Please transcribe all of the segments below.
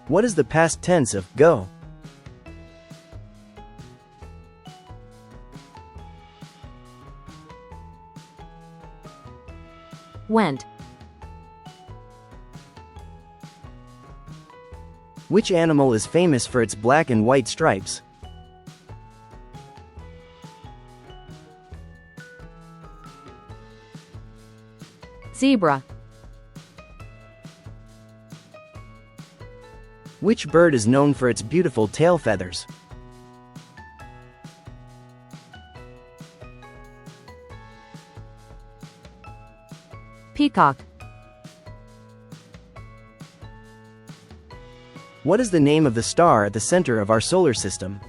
What is the past tense of go? Went. Which animal is famous for its black and white stripes? Zebra. Which bird is known for its beautiful tail feathers? Peacock. What is the name of the star at the center of our solar system?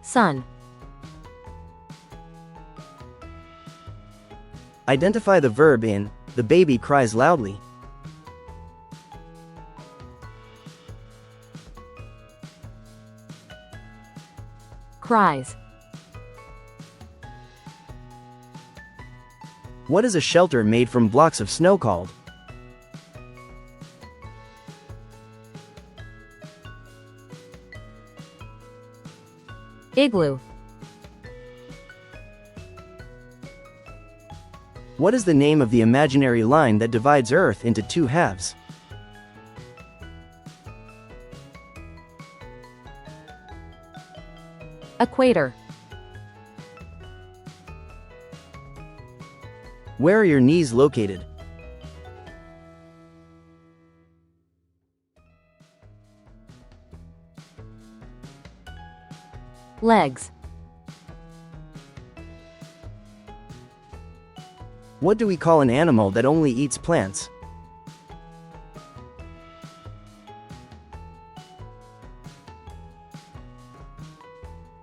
Sun. Identify the verb in "The baby cries loudly." Cries. What is a shelter made from blocks of snow called? Igloo. What is the name of the imaginary line that divides Earth into two halves? Equator. Where are your knees located? Legs. What do we call an animal that only eats plants?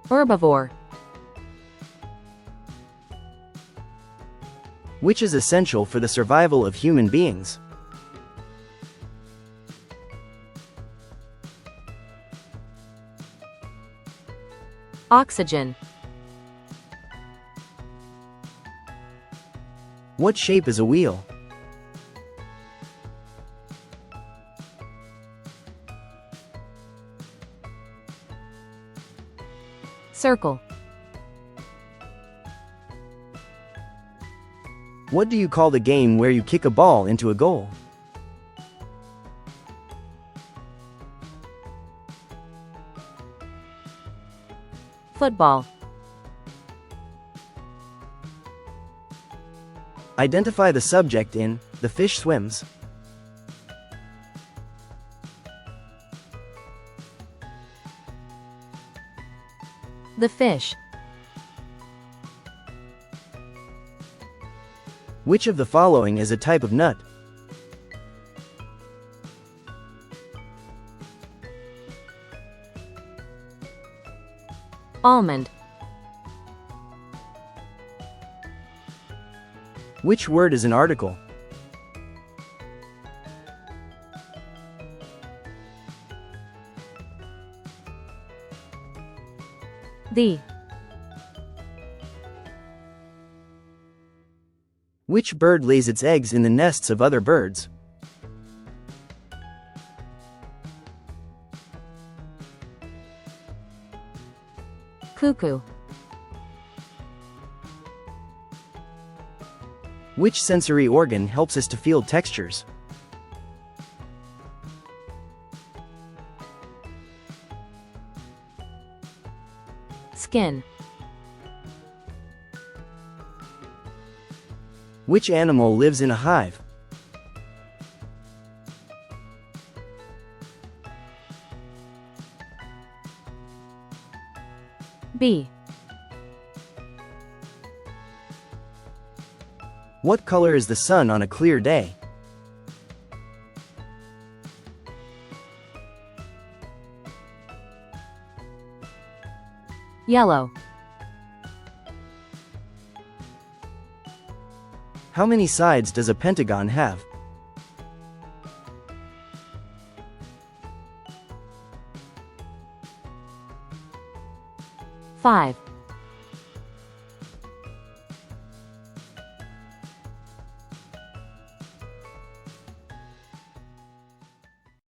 Herbivore. Which is essential for the survival of human beings? Oxygen. What shape is a wheel? Circle. What do you call the game where you kick a ball into a goal? Football. Identify the subject in "The fish swims." The fish. Which of the following is a type of nut? Almond. Which word is an article? The. Which bird lays its eggs in the nests of other birds? Cuckoo. Which sensory organ helps us to feel textures? Skin. Which animal lives in a hive? Bee. What color is the sun on a clear day? Yellow. How many sides does a pentagon have? Five.